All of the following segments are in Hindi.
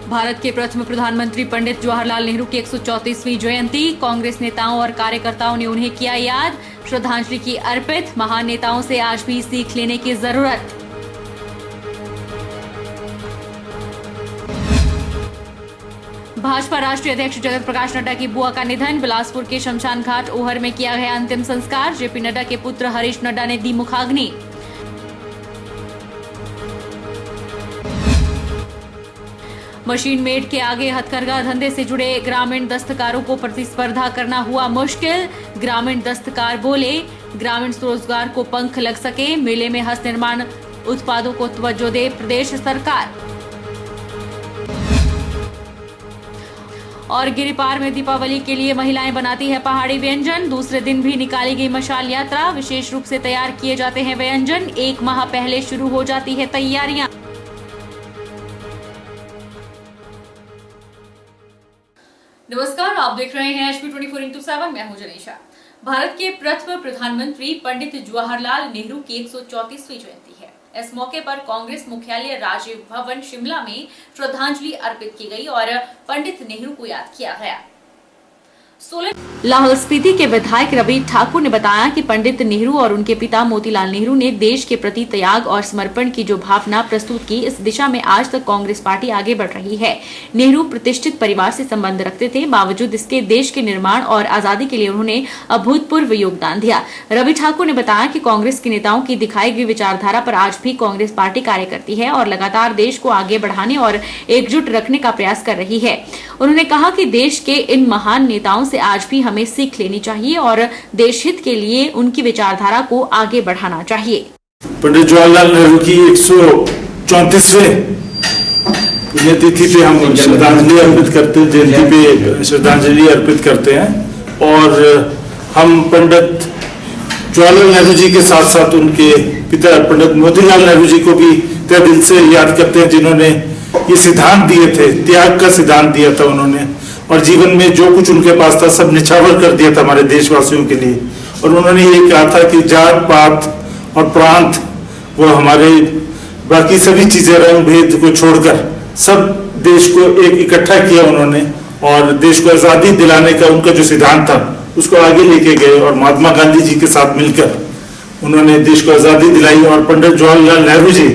भारत के प्रथम प्रधानमंत्री पंडित जवाहरलाल नेहरू की 134वीं जयंती, कांग्रेस नेताओं और कार्यकर्ताओं ने उन्हें किया याद, श्रद्धांजलि की अर्पित। महान नेताओं से आज भी सीख लेने की जरूरत। भाजपा राष्ट्रीय अध्यक्ष जगत प्रकाश नड्डा की बुआ का निधन, बिलासपुर के शमशान घाट ओहर में किया गया अंतिम संस्कार। जेपी नड्डा के पुत्र हरीश नड्डा ने दी मुखाग्नि। मशीन मेड के आगे हथकरघा धंधे से जुड़े ग्रामीण दस्तकारों को प्रतिस्पर्धा करना हुआ मुश्किल। ग्रामीण दस्तकार बोले, ग्रामीण स्वरोजगार को पंख लग सके, मेले में हस्त निर्माण उत्पादों को तवज्जो दे प्रदेश सरकार। और गिरिपार में दीपावली के लिए महिलाएं बनाती है पहाड़ी व्यंजन। दूसरे दिन भी निकाली गई मशाल यात्रा, विशेष रूप से तैयार किए जाते हैं व्यंजन। 1 माह पहले शुरू हो जाती है तैयारियां। नमस्कार, आप देख रहे हैं HP 24x7। मैं हूं जनीशा। भारत के प्रथम प्रधानमंत्री पंडित जवाहरलाल नेहरू की 134वीं जयंती है। इस मौके पर कांग्रेस मुख्यालय राजीव भवन शिमला में श्रद्धांजलि अर्पित की गई और पंडित नेहरू को याद किया गया। लाहौल स्पीति के विधायक रवि ठाकुर ने बताया कि पंडित नेहरू और उनके पिता मोतीलाल नेहरू ने देश के प्रति त्याग और समर्पण की जो भावना प्रस्तुत की, इस दिशा में आज तक कांग्रेस पार्टी आगे बढ़ रही है। नेहरू प्रतिष्ठित परिवार से संबंध रखते थे, बावजूद इसके देश के निर्माण और आजादी के लिए उन्होंने अभूतपूर्व योगदान दिया। रवि ठाकुर ने बताया कि कांग्रेस के नेताओं की दिखाई गई विचारधारा पर आज भी कांग्रेस पार्टी कार्य करती है और लगातार देश को आगे बढ़ाने और एकजुट रखने का प्रयास कर रही है। उन्होंने कहा कि देश के इन महान नेताओं से आज भी हमें सीख लेनी चाहिए और देश हित के लिए उनकी विचारधारा को आगे बढ़ाना चाहिए। पंडित जवाहरलाल नेहरू की 134वें पुण्यतिथि पे हम श्रद्धांजलि अर्पित करते हैं, जयंती पे श्रद्धांजलि अर्पित करते हैं। और हम पंडित जवाहरलाल नेहरू जी के साथ साथ उनके पिता पंडित मोतीलाल नेहरू जी को भी तहे दिल से याद करते हैं, जिन्होंने ये सिद्धांत दिए थे, त्याग का सिद्धांत दिया था उन्होंने, और जीवन में जो कुछ उनके पास था सब निछावर कर दिया था हमारे देशवासियों के लिए। और उन्होंने ये कहा था कि जात पात और प्रांत वो हमारे बाकी सभी चीजें रंग भेद को छोड़कर सब देश को एक इकट्ठा किया उन्होंने, और देश को आजादी दिलाने का उनका जो सिद्धांत था उसको आगे लेके गए और महात्मा गांधी जी के साथ मिलकर उन्होंने देश को आजादी दिलाई। और पंडित जवाहरलाल नेहरू जी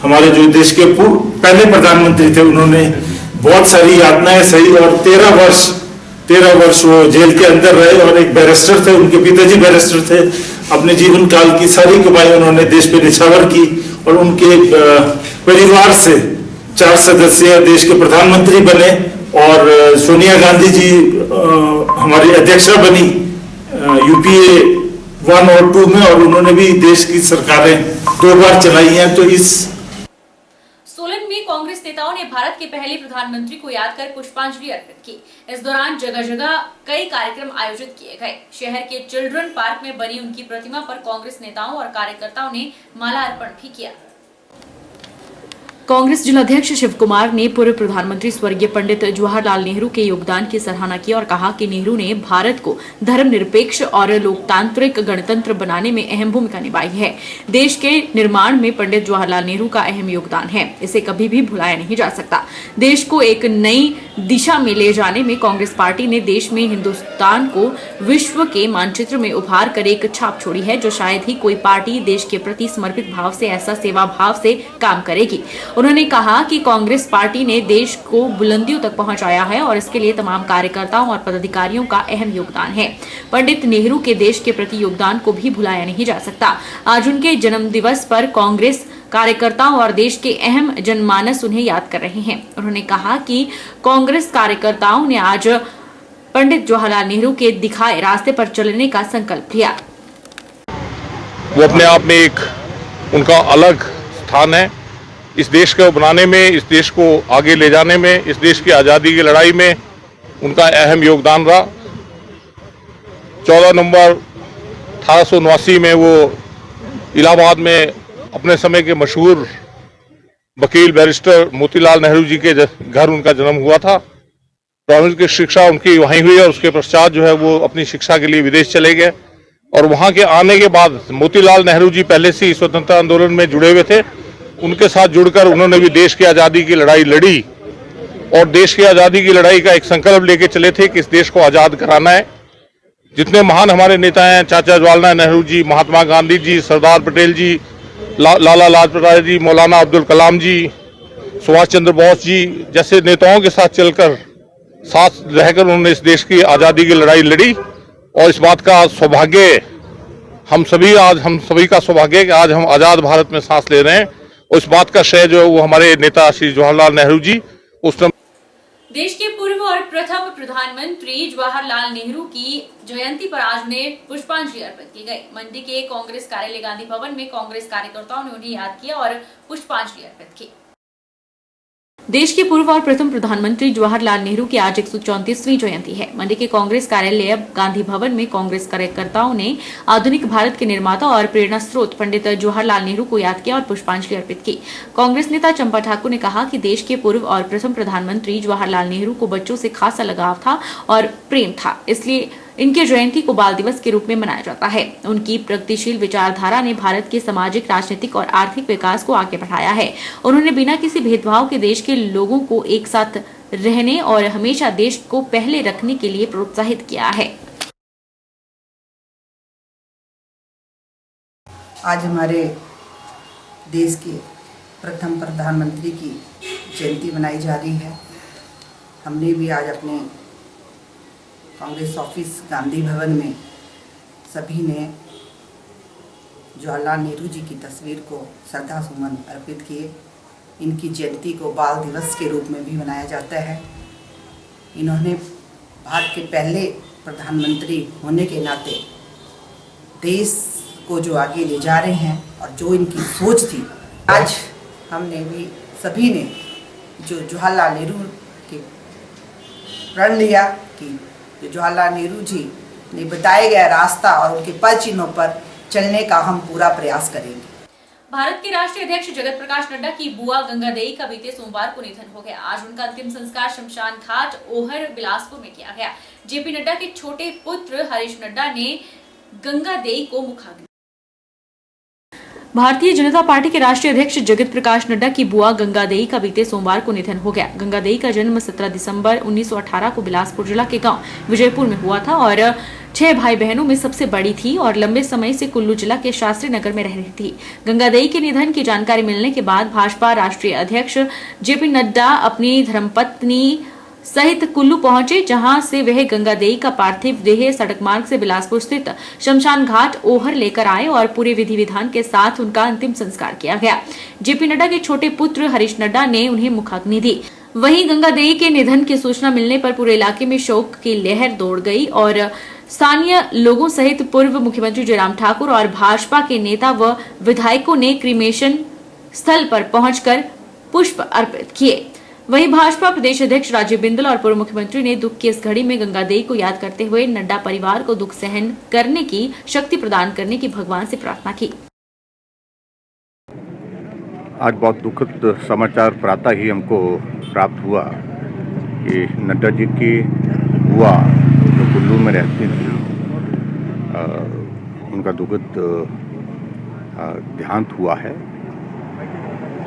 हमारे जो देश के पहले प्रधानमंत्री थे, उन्होंने बहुत सारी यातनाएं सही और 13 वर्ष वो जेल के अंदर रहे और एक बैरिस्टर थे, उनके पिताजी बैरिस्टर थे। अपने जीवन काल की सारी कमाई उन्होंने देश पे निछावर की और उनके परिवार से 4 सदस्य देश के प्रधानमंत्री बने और सोनिया गांधी जी हमारी अध्यक्षा बनी UPA 1 और 2 में, और उन्होंने भी देश की सरकारें 2 बार चलाई हैं। तो इस सोलन में कांग्रेस नेताओं ने भारत के पहले प्रधानमंत्री को याद कर पुष्पांजलि अर्पित की। इस दौरान जगह जगह कई कार्यक्रम आयोजित किए गए। शहर के चिल्ड्रन पार्क में बनी उनकी प्रतिमा पर कांग्रेस नेताओं और कार्यकर्ताओं ने माला अर्पण भी किया। कांग्रेस जिलाध्यक्ष शिव कुमार ने पूर्व प्रधानमंत्री स्वर्गीय पंडित जवाहरलाल नेहरू के योगदान की सराहना की और कहा कि नेहरू ने भारत को धर्मनिरपेक्ष और लोकतांत्रिक गणतंत्र बनाने में अहम भूमिका निभाई है। देश के निर्माण में पंडित जवाहरलाल नेहरू का अहम योगदान है, इसे कभी भी भुलाया नहीं जा सकता। देश को एक नई दिशा में ले जाने में कांग्रेस पार्टी ने देश में हिंदुस्तान को विश्व के मानचित्र में उभार कर एक छाप छोड़ी है, जो शायद ही कोई पार्टी देश के प्रति समर्पित भाव से, ऐसा सेवा भाव से काम करेगी। उन्होंने कहा कि कांग्रेस पार्टी ने देश को बुलंदियों तक पहुंचाया है और इसके लिए तमाम कार्यकर्ताओं और पदाधिकारियों का अहम योगदान है। पंडित नेहरू के देश के प्रति योगदान को भी भुलाया नहीं जा सकता। आज उनके जन्म दिवस पर कांग्रेस कार्यकर्ताओं और देश के अहम जनमानस उन्हें याद कर रहे हैं। उन्होंने कहा कि कांग्रेस कार्यकर्ताओं ने आज पंडित जवाहरलाल नेहरू के दिखाए रास्ते पर चलने का संकल्प लिया। वो अपने आप में एक उनका अलग स्थान है इस देश को बनाने में, इस देश को आगे ले जाने में, इस देश की आज़ादी की लड़ाई में उनका अहम योगदान रहा। 14 नवंबर 1879 में वो इलाहाबाद में अपने समय के मशहूर वकील बैरिस्टर मोतीलाल नेहरू जी के घर उनका जन्म हुआ था। प्रारंभिक की शिक्षा उनकी वहीं हुई और उसके पश्चात जो है वो अपनी शिक्षा के लिए विदेश चले गए। और वहाँ के आने के बाद मोतीलाल नेहरू जी पहले से ही स्वतंत्रता आंदोलन में जुड़े हुए थे। उनके साथ जुड़कर उन्होंने भी देश की आज़ादी की लड़ाई लड़ी और देश की आज़ादी की लड़ाई का एक संकल्प लेके चले थे कि इस देश को आज़ाद कराना है। जितने महान हमारे नेता हैं, चाचा जवाहरलाल नेहरू जी, महात्मा गांधी जी, सरदार पटेल जी, लाला लाजपत राय जी, मौलाना अब्दुल कलाम जी, सुभाष चंद्र बोस जी जैसे नेताओं के साथ चलकर, साथ रहकर उन्होंने इस देश की आज़ादी की लड़ाई लड़ी। और इस बात का सौभाग्य हम सभी का सौभाग्य है कि आज हम आज़ाद भारत में सांस ले रहे हैं। और इस बात का श्रेय जो है वो हमारे नेता श्री जवाहरलाल नेहरू जी उस देश के पूर्व और प्रथम प्रधानमंत्री जवाहरलाल नेहरू की जयंती पर आज उन्हें पुष्पांजलि अर्पित की गई। मंडी के कांग्रेस कार्यालय गांधी भवन में कांग्रेस कार्यकर्ताओं ने उन्हें याद किया और पुष्पांजलि अर्पित की। देश के पूर्व और प्रथम प्रधानमंत्री जवाहरलाल नेहरू की आज 134वीं जयंती है। मंडी के कांग्रेस कार्यालय गांधी भवन में कांग्रेस कार्यकर्ताओं ने आधुनिक भारत के निर्माता और प्रेरणा स्रोत पंडित जवाहरलाल नेहरू को याद किया और पुष्पांजलि अर्पित की। कांग्रेस नेता चंपा ठाकुर ने कहा कि देश के पूर्व और प्रथम प्रधानमंत्री जवाहरलाल नेहरू को बच्चों से खासा लगाव था और प्रेम था, इसलिए इनके जयंती को बाल दिवस के रूप में मनाया जाता है। उनकी प्रगतिशील विचारधारा ने भारत के सामाजिक, राजनीतिक और आर्थिक विकास को आगे बढ़ाया है। उन्होंने बिना किसी भेदभाव के देश के लोगों को एक साथ रहने और हमेशा देश को पहले रखने के लिए प्रोत्साहित किया है। आज हमारे देश के प्रथम प्रधानमंत्री की जयंती मनाई जा रही है। हमने भी आज अपने कांग्रेस ऑफिस गांधी भवन में सभी ने जवाहरलाल नेहरू जी की तस्वीर को श्रद्धा सुमन अर्पित किए। इनकी जयंती को बाल दिवस के रूप में भी मनाया जाता है। इन्होंने भारत के पहले प्रधानमंत्री होने के नाते देश को जो आगे ले जा रहे हैं और जो इनकी सोच थी, आज हमने भी सभी ने जो जवाहरलाल नेहरू के प्रण लिया कि जवाहरलाल नेहरू जी ने बताया गया रास्ता और उनके पद चिन्हों पर चलने का हम पूरा प्रयास करेंगे। भारत के राष्ट्रीय अध्यक्ष जगत प्रकाश नड्डा की बुआ गंगा देई का बीते सोमवार को निधन हो गया। आज उनका अंतिम संस्कार शमशान घाट ओहर बिलासपुर में किया गया। जेपी नड्डा के छोटे पुत्र हरीश नड्डा ने गंगा देई को मुखाग्नि। भारतीय जनता पार्टी के राष्ट्रीय अध्यक्ष जगत प्रकाश नड्डा की बुआ गंगा देई का बीते सोमवार को निधन हो गया। गंगा देई का जन्म 17 दिसंबर 1918 को बिलासपुर जिला के गांव विजयपुर में हुआ था और 6 भाई बहनों में सबसे बड़ी थी और लंबे समय से कुल्लू जिला के शास्त्री नगर में रह रही थी। गंगा देई के निधन की जानकारी मिलने के बाद भाजपा राष्ट्रीय अध्यक्ष जेपी नड्डा अपनी धर्मपत्नी सहित कुल्लू पहुंचे, जहां से वह गंगा देई का पार्थिव देह सड़क मार्ग से बिलासपुर स्थित शमशान घाट ओहर लेकर आए और पूरे विधि विधान के साथ उनका अंतिम संस्कार किया गया। जेपी नड्डा के छोटे पुत्र हरीश नड्डा ने उन्हें मुखाग्नि दी। वहीं गंगा देई के निधन की सूचना मिलने पर पूरे इलाके में शोक की लहर दौड़ गई और स्थानीय लोगों सहित पूर्व मुख्यमंत्री जयराम ठाकुर और भाजपा के नेता व विधायकों ने क्रीमेशन स्थल पर पहुंचकर पुष्प अर्पित किए। वहीं भाजपा प्रदेश अध्यक्ष राजीव बिंदल और पूर्व मुख्यमंत्री ने दुख की इस घड़ी में गंगा देई को याद करते हुए नड्डा परिवार को दुख सहन करने की शक्ति प्रदान करने की भगवान से प्रार्थना की। आज बहुत दुखद समाचार प्रातः ही हमको प्राप्त हुआ कि नड्डा जी की बुआ जो कुल्लू में रहती थी, उनका दुखद देहांत हुआ है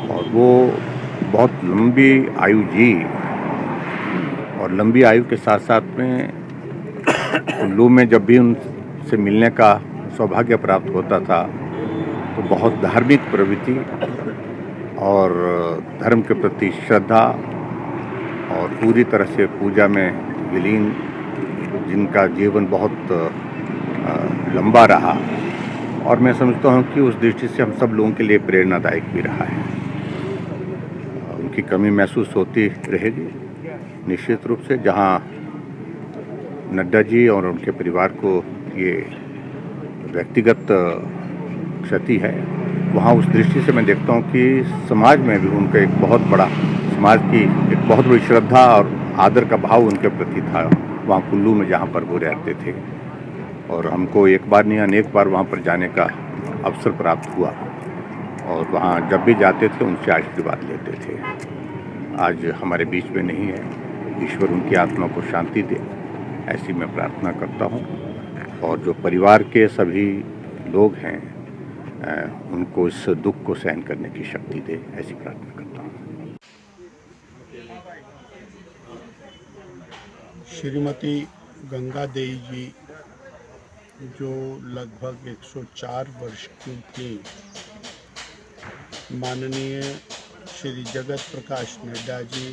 और वो बहुत लंबी आयु जी और लंबी आयु के साथ साथ में कुल्लू में जब भी उनसे मिलने का सौभाग्य प्राप्त होता था तो बहुत धार्मिक प्रवृत्ति और धर्म के प्रति श्रद्धा और पूरी तरह से पूजा में विलीन जिनका जीवन बहुत लंबा रहा और मैं समझता हूँ कि उस दृष्टि से हम सब लोगों के लिए प्रेरणादायक भी रहा है। की कमी महसूस होती रहेगी निश्चित रूप से। जहां नड्डा जी और उनके परिवार को ये व्यक्तिगत क्षति है, वहां उस दृष्टि से मैं देखता हूं कि समाज में भी उनका एक बहुत बड़ा समाज की एक बहुत बड़ी श्रद्धा और आदर का भाव उनके प्रति था वहां कुल्लू में जहां पर वो रहते थे। और हमको एक बार नहीं अनेक बार वहां पर जाने का अवसर प्राप्त हुआ और वहाँ जब भी जाते थे उनसे आशीर्वाद लेते थे। आज हमारे बीच में नहीं है, ईश्वर उनकी आत्मा को शांति दे, ऐसी मैं प्रार्थना करता हूँ। और जो परिवार के सभी लोग हैं उनको इस दुख को सहन करने की शक्ति दे, ऐसी प्रार्थना करता हूँ। श्रीमती गंगा देवी जी जो लगभग 104 वर्ष की थी, माननीय श्री जगत प्रकाश नड्डा जी,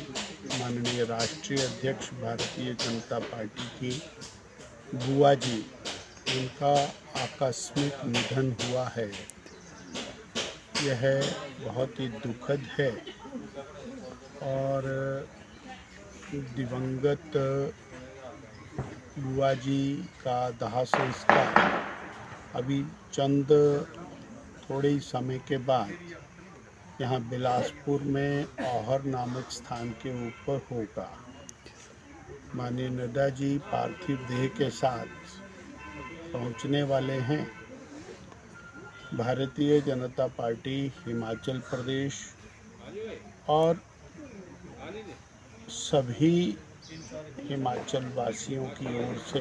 माननीय राष्ट्रीय अध्यक्ष भारतीय जनता पार्टी की बुआ जी, उनका आकस्मिक निधन हुआ है। यह बहुत ही दुखद है और दिवंगत बुआ जी का दाह संस्कार अभी थोड़े ही समय के बाद यहाँ बिलासपुर में औहर नामक स्थान के ऊपर होगा। माननीय नड्डा जी पार्थिव देह के साथ पहुँचने वाले हैं। भारतीय जनता पार्टी हिमाचल प्रदेश और सभी हिमाचल वासियों की ओर से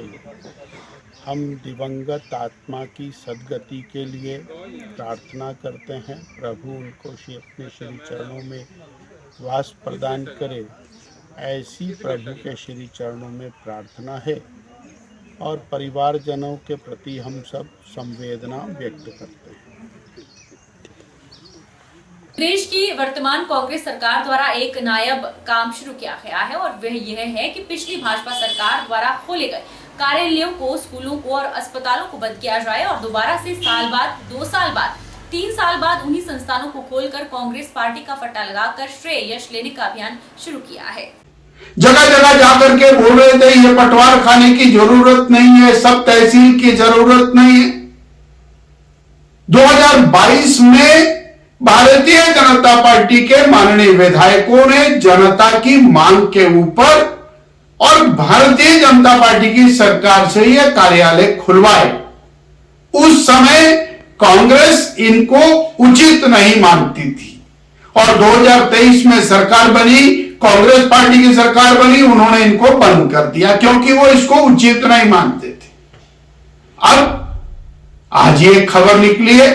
हम दिवंगत आत्मा की सद्गति के लिए प्रार्थना करते हैं। प्रभु उनको अपने श्री चरणों में वास प्रदान करे, ऐसी प्रभु के श्री चरणों में प्रार्थना है और परिवारजनों के प्रति हम सब संवेदना व्यक्त करते हैं। देश की वर्तमान कांग्रेस सरकार द्वारा एक नायाब काम शुरू किया गया है और वह यह है कि पिछली भाजपा सरकार द्वारा खोले गए कार्यालयों को, स्कूलों को और अस्पतालों को बंद किया जाए और दोबारा से साल बाद, 2 साल बाद, 3 साल बाद उन्हीं संस्थानों को खोलकर कांग्रेस पार्टी का पट्टा लगाकर श्रेय यश लेने का अभियान शुरू किया है। जगह जगह जाकर के बोल रहे थे ये पटवार खाने की जरूरत नहीं है, सब तहसील की जरूरत नहीं है। 2022 में भारतीय जनता पार्टी के माननीय विधायकों ने जनता की मांग के ऊपर और भारतीय जनता पार्टी की सरकार से यह कार्यालय खुलवाए। उस समय कांग्रेस इनको उचित नहीं मानती थी और 2023 में सरकार बनी, कांग्रेस पार्टी की सरकार बनी, उन्होंने इनको बंद कर दिया क्योंकि वो इसको उचित नहीं मानते थे। अब आज ये खबर निकली है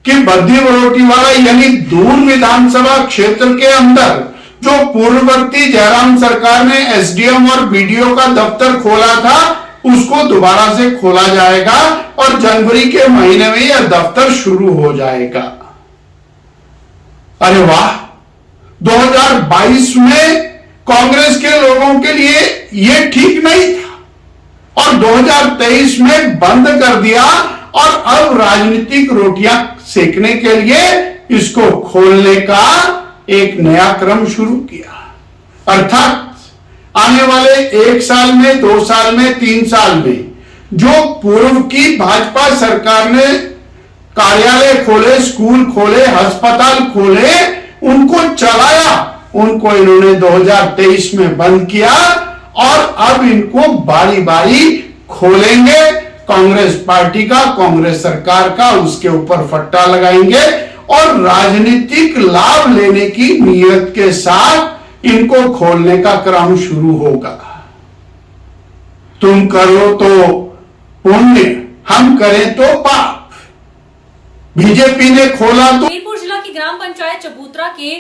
कि बद्दी बरोटीवाला यानी दून विधानसभा क्षेत्र के अंदर जो पूर्ववर्ती जयराम सरकार ने एसडीएम और बीडीओ का दफ्तर खोला था, उसको दोबारा से खोला जाएगा और जनवरी के महीने में यह दफ्तर शुरू हो जाएगा। अरे वाह, 2022 में कांग्रेस के लोगों के लिए यह ठीक नहीं था और 2023 में बंद कर दिया और अब राजनीतिक रोटियां सेकने के लिए इसको खोलने का एक नया क्रम शुरू किया। अर्थात आने वाले 1 साल में, 2 साल में, 3 साल में जो पूर्व की भाजपा सरकार ने कार्यालय खोले, स्कूल खोले, अस्पताल खोले, उनको चलाया, उनको इन्होंने 2023 में बंद किया और अब इनको बारी बारी खोलेंगे। कांग्रेस पार्टी का, कांग्रेस सरकार का उसके ऊपर फट्टा लगाएंगे और राजनीतिक लाभ लेने की नीयत के साथ इनको खोलने का क्रम शुरू होगा। तुम करो तो पुण्य, हम करें तो पाप। बीजेपी ने खोला तो। हमीरपुर जिला की ग्राम पंचायत चबूतरा के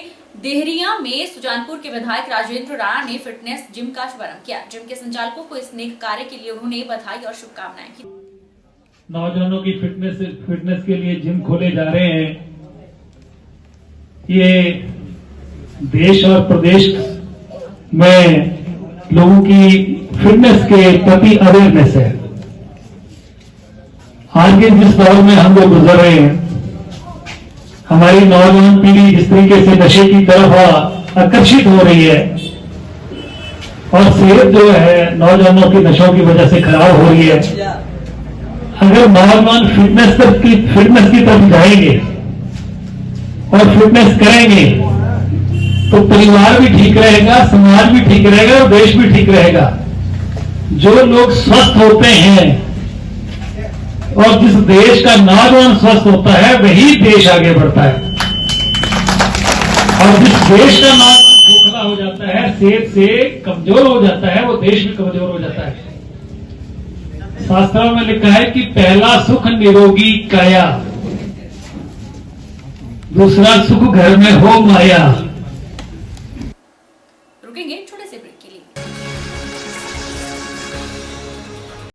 देहरिया में सुजानपुर के विधायक राजेंद्र राणा ने फिटनेस जिम का शुभारंभ किया। जिम के संचालकों को इस नेक कार्य के लिए उन्होंने बधाई और शुभकामनाएं की। नौजवानों की फिटनेस के लिए जिम खोले जा रहे हैं। ये देश और प्रदेश में लोगों की फिटनेस के प्रति अवेयरनेस है। आज के जिस दौर में हम लोग गुजर रहे हैं, हमारी नौजवान पीढ़ी जिस तरीके से नशे की तरफ आकर्षित हो रही है और सेहत जो है नौजवानों की नशों की वजह से खराब हो रही है। अगर नौजवान फिटनेस की तरफ जाएंगे और फिटनेस करेंगे तो परिवार भी ठीक रहेगा, समाज भी ठीक रहेगा और देश भी ठीक रहेगा। जो लोग स्वस्थ होते हैं और जिस देश का नौजवान स्वस्थ होता है वही देश आगे बढ़ता है और जिस देश का नौजवान खोखला हो जाता है, सेहत से कमजोर हो जाता है, वो देश भी कमजोर हो जाता है। शास्त्रों में लिखा है कि पहला सुख निरोगी काया, दूसरा सुख घर में हो माया। रुकेंगे छोटे से ब्रेक के लिए।